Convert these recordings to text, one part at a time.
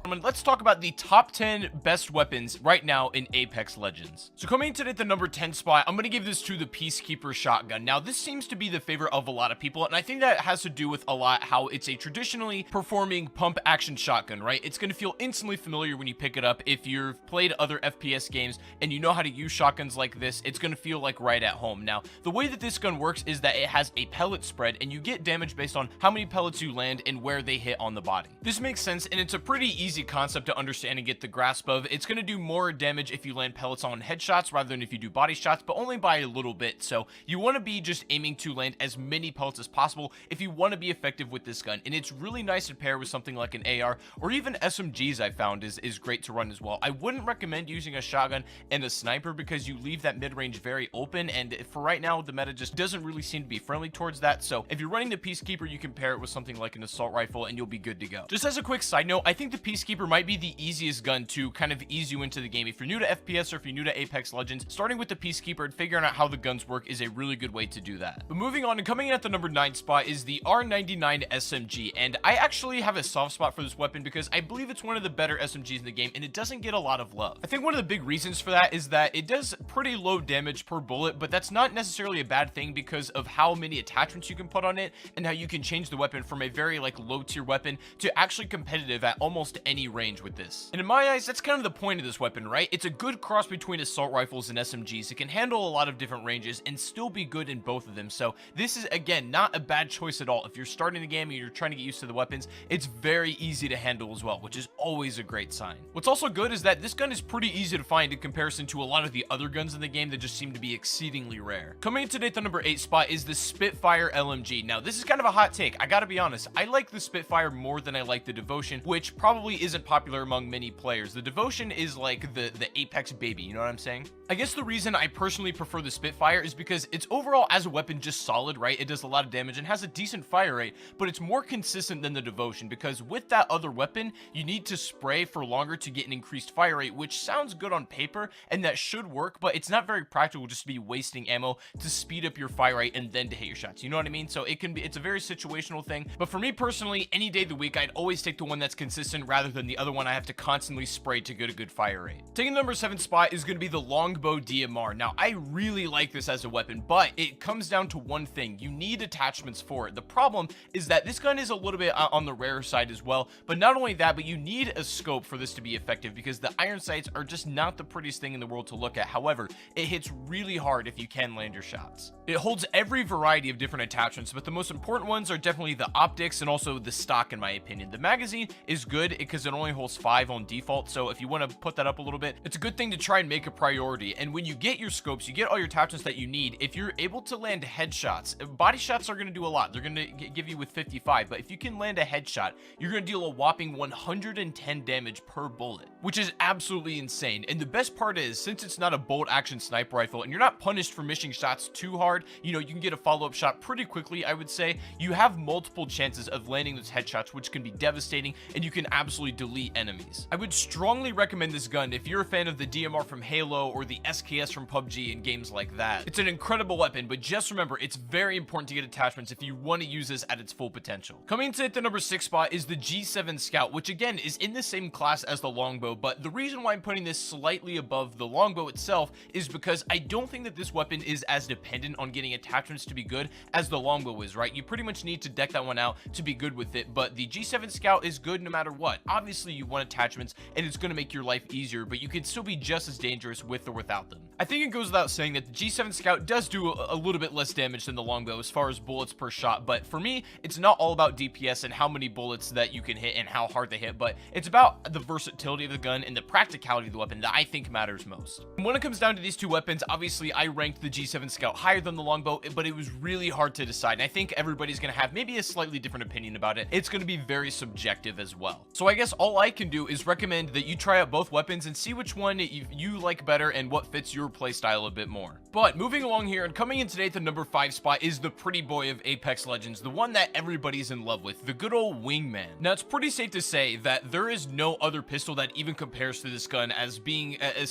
Let's talk about the top 10 best weapons right now in Apex Legends. So coming in today at the number 10 spot, I'm going to give this to the Peacekeeper shotgun. Now, this seems to be the favorite of a lot of people, and I think that has to do with a lot how it's a traditionally performing pump action shotgun, right? It's going to feel instantly familiar when you pick it up. If you've played other FPS games and you know how to use shotguns like this, it's going to feel like right at home. Now, the way that this gun works is that it has a pellet spread, and you get damage based on how many pellets you land and where they hit on the body. This makes sense, and it's a pretty easy concept to understand and get the grasp of. It's going to do more damage if you land pellets on headshots rather than if you do body shots, but only by a little bit. So you want to be just aiming to land as many pellets as possible if you want to be effective with this gun. And it's really nice to pair with something like an AR or even SMGs. I found is great to run as well. I wouldn't recommend using a shotgun and a sniper because you leave that mid-range very open, and for right now the meta just doesn't really seem to be friendly towards that. So if you're running the Peacekeeper, you can pair it with something like an assault rifle and you'll be good to go. Just as a quick side note, I think the Peacekeeper might be the easiest gun to kind of ease you into the game. If you're new to FPS or if you're new to Apex Legends, starting with the Peacekeeper and figuring out how the guns work is a really good way to do that. But moving on, and coming in at the number 9 spot is the R99 SMG, and I actually have a soft spot for this weapon because I believe it's one of the better SMGs in the game and it doesn't get a lot of love. I think one of the big reasons for that is that it does pretty low damage per bullet, but that's not necessarily a bad thing because of how many attachments you can put on it and how you can change the weapon from a very low tier weapon to actually competitive at almost any range with this. And in my eyes, that's kind of the point of this weapon, right? It's a good cross between assault rifles and SMGs. It can handle a lot of different ranges and still be good in both of them. So this is, again, not a bad choice at all. If you're starting the game and you're trying to get used to the weapons, it's very easy to handle as well, which is always a great sign. What's also good is that this gun is pretty easy to find in comparison to a lot of the other guns in the game that just seem to be exceedingly rare. Coming in today at the number 8 spot is the Spitfire LMG. Now, this is kind of a hot take. I gotta be honest, I like the Spitfire more than I like the Devotion, which probably isn't popular among many players. The Devotion is like the Apex baby, you know what I'm saying? I guess the reason I personally prefer the Spitfire is because it's overall as a weapon just solid, right? It does a lot of damage and has a decent fire rate, but it's more consistent than the Devotion because with that other weapon, you need to spray for longer to get an increased fire rate, which sounds good on paper and that should work, but it's not very practical just to be wasting ammo to speed up your fire rate and then to hit your shots. You know what I mean? So it's a very situational thing, but for me personally, any day of the week, I'd always take the one that's consistent rather than the other one I have to constantly spray to get a good fire rate. Taking the number 7 spot is going to be the Longbow DMR. Now, I really like this as a weapon, but it comes down to one thing. You need attachments for it. The problem is that this gun is a little bit on the rare side as well, but not only that, but you need a scope for this to be effective because the iron sights are just not the prettiest thing in the world to look at. However, it hits really hard if you can land your shots. It holds every variety of different attachments, but the most important ones are definitely the optics and also the stock, in my opinion. The magazine is good because it only holds 5 on default, so if you want to put that up a little bit, it's a good thing to try and make a priority. And when you get your scopes, you get all your attachments that you need. If you're able to land headshots, body shots are going to do a lot. They're going to give you with 55, but if you can land a headshot, you're going to deal a whopping 110 damage per bullet, which is absolutely insane. And the best part is, since it's not a bolt action sniper rifle and you're not punished for missing shots too hard, you know, you can get a follow-up shot pretty quickly. I would say you have multiple chances of landing those headshots, which can be devastating, and you can absolutely delete enemies. I would strongly recommend this gun if you're a fan of the DMR from Halo or the SKS from PUBG and games like that. It's an incredible weapon, but just remember, it's very important to get attachments if you want to use this at its full potential. Coming into at the number 6 spot is the G7 Scout, which again is in the same class as the Longbow, but the reason why I'm putting this slightly above the Longbow itself is because I don't think that this weapon is as dependent on getting attachments to be good as the Longbow is, right? You pretty much need to deck that one out to be good with it, but the G7 Scout is good no matter what. Obviously, you want attachments and it's going to make your life easier, but you can still be just as dangerous with or without them. I think it goes without saying that the G7 Scout does do a little bit less damage than the Longbow as far as bullets per shot, but for me, it's not all about DPS and how many bullets that you can hit and how hard they hit, but it's about the versatility of the gun and the practicality of the weapon that I think matters most. And when it comes down to these two weapons, obviously I ranked the G7 Scout higher than the Longbow, but it was really hard to decide, and I think everybody's going to have maybe a slightly different opinion about it. It's going to be very subjective as well. So I guess all I can do is recommend that you try out both weapons and see which one you like better and what fits your playstyle a bit more. But moving along here and coming in today at the number 5 spot is the pretty boy of Apex Legends, the one that everybody's in love with, the good old wingman. Now it's pretty safe to say that there is no other pistol that even compares to this gun as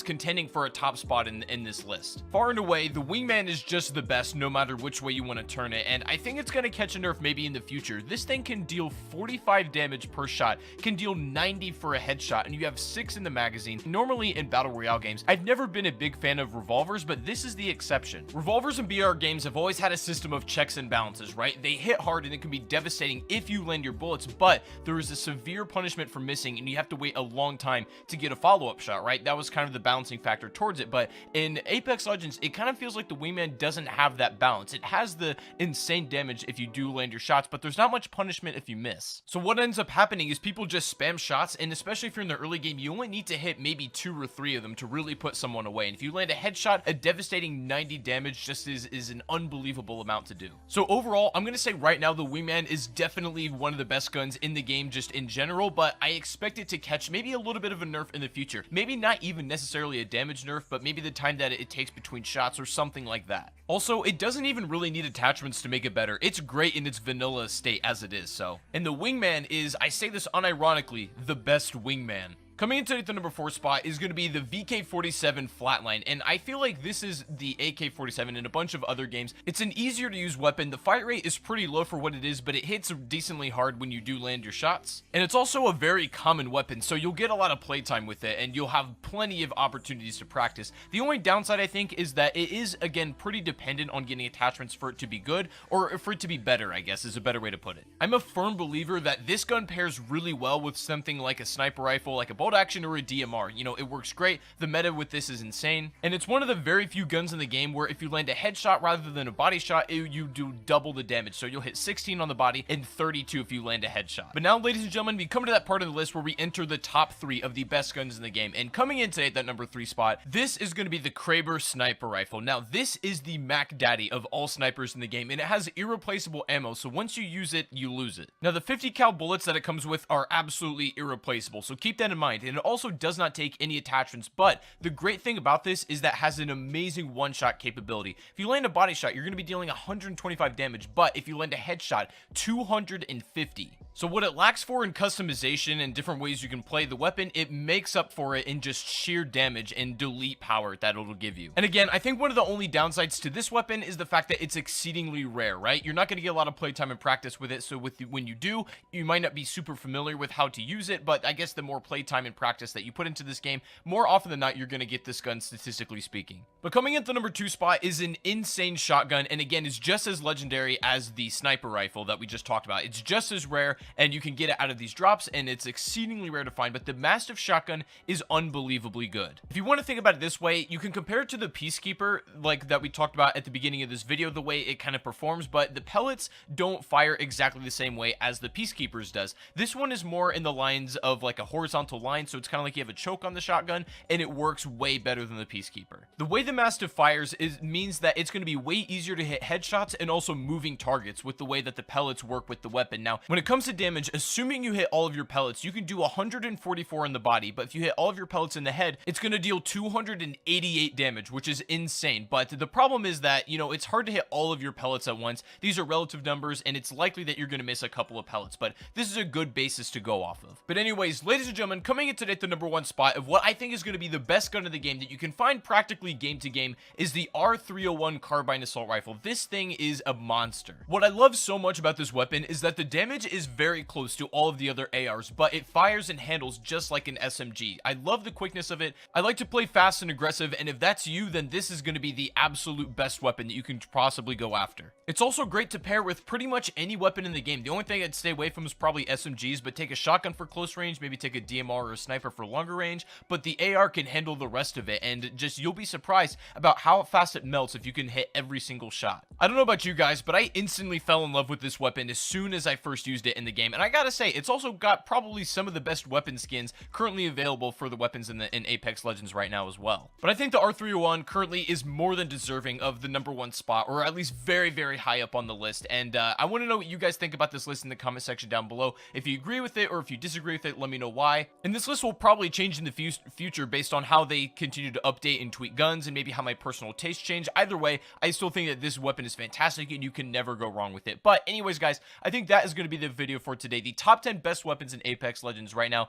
contending for a top spot in this list. Far and away, the wingman is just the best no matter which way you want to turn it, and I think it's going to catch a nerf maybe in the future. This thing can deal 45 damage per shot, can deal 90 for a headshot, and you have 6 in the magazine. Normally in battle royale games, I've never been a big fan of revolvers, but this is the exception. Revolvers in BR games have always had a system of checks and balances, right? They hit hard and it can be devastating if you land your bullets, but there is a severe punishment for missing and you have to wait a long time to get a follow-up shot, right? That was kind of the balancing factor towards it, but in Apex Legends, it kind of feels like the wingman doesn't have that balance. It has the insane damage if you do land your shots, but there's not much punishment if you miss. So what ends up happening is people just spam shots, and especially if you're in the early game, you only need to hit maybe 2 or 3 of them to really put someone away. And if you land a headshot, a devastating 90 damage just is an unbelievable amount to do. So overall, I'm gonna say right now the wingman is definitely one of the best guns in the game just in general, but I expect it to catch maybe a little bit of a nerf in the future. Maybe not even necessarily a damage nerf, but maybe the time that it takes between shots or something like that. Also, it doesn't even really need attachments to make it better. It's great in its vanilla state as it is, so. And the wingman is, I say this unironically, the best wingman. Coming into the number 4 spot is going to be the VK-47 Flatline, and I feel like this is the AK-47 in a bunch of other games. It's an easier to use weapon. The fire rate is pretty low for what it is, but it hits decently hard when you do land your shots. And it's also a very common weapon, so you'll get a lot of playtime with it, and you'll have plenty of opportunities to practice. The only downside, I think, is that it is, again, pretty dependent on getting attachments for it to be good, or for it to be better, I guess, is a better way to put it. I'm a firm believer that this gun pairs really well with something like a sniper rifle, like a bolt action or a DMR. You know, it works great. The meta with this is insane, and it's one of the very few guns in the game where if you land a headshot rather than a body shot, you do double the damage. So you'll hit 16 on the body and 32 if you land a headshot. But now, ladies and gentlemen, we come to that part of the list where we enter the top 3 of the best guns in the game, and coming in today at that number 3 spot, this is going to be the Kraber sniper rifle. Now, this is the Mac Daddy of all snipers in the game, and it has irreplaceable ammo, so once you use it, you lose it. Now, the 50 cal bullets that it comes with are absolutely irreplaceable, so keep that in mind. And it also does not take any attachments, but the great thing about this is that it has an amazing one-shot capability. If you land a body shot, you're going to be dealing 125 damage, but if you land a headshot, 250. So what it lacks for in customization and different ways you can play the weapon, it makes up for it in just sheer damage and delete power that it'll give you. And again, I think one of the only downsides to this weapon is the fact that it's exceedingly rare, right? You're not going to get a lot of playtime and practice with it, so when you do, you might not be super familiar with how to use it, but I guess the more playtime and practice that you put into this game, more often than not, you're going to get this gun statistically speaking. But coming into the number 2 spot is an insane shotgun, and again, is just as legendary as the sniper rifle that we just talked about. It's just as rare, and you can get it out of these drops, and it's exceedingly rare to find, but the Mastiff shotgun is unbelievably good. If you want to think about it this way, you can compare it to the Peacekeeper, like that we talked about at the beginning of this video, the way it kind of performs, but the pellets don't fire exactly the same way as the Peacekeeper's does. This one is more in the lines of like a horizontal line, so it's kind of like you have a choke on the shotgun, and it works way better than the Peacekeeper. The way the Mastiff fires means that it's going to be way easier to hit headshots and also moving targets with the way that the pellets work with the weapon. Now, when it comes to damage, assuming you hit all of your pellets, you can do 144 in the body, but if you hit all of your pellets in the head, it's going to deal 288 damage, which is insane. But the problem is that, you know, it's hard to hit all of your pellets at once. These are relative numbers, and it's likely that you're going to miss a couple of pellets, but this is a good basis to go off of. But anyways, ladies and gentlemen, coming in today at the number 1 spot of what I think is going to be the best gun of the game that you can find practically game to game is the R301 carbine assault rifle. This thing is a monster. What I love so much about this weapon is that the damage is very close to all of the other ARs, but it fires and handles just like an SMG. I love the quickness of it. I like to play fast and aggressive, and if that's you, then this is going to be the absolute best weapon that you can possibly go after. It's also great to pair with pretty much any weapon in the game. The only thing I'd stay away from is probably SMGs, but take a shotgun for close range, maybe take a DMR or a sniper for longer range, but the AR can handle the rest of it, and just you'll be surprised about how fast it melts if you can hit every single shot. I don't know about you guys, but I instantly fell in love with this weapon as soon as I first used it in the the game. And I gotta say, it's also got probably some of the best weapon skins currently available for the weapons in Apex Legends right now as well. But I think the R301 currently is more than deserving of the #1 spot, or at least very, very high up on the list. And I want to know what you guys think about this list in the comment section down below. If you agree with it or if you disagree with it, let me know why. And this list will probably change in the future based on how they continue to update and tweak guns, and maybe how my personal tastes change. Either way, I still think that this weapon is fantastic and you can never go wrong with it. But anyways, guys, I think that is going to be the video for today. The top 10 best weapons in Apex Legends right now.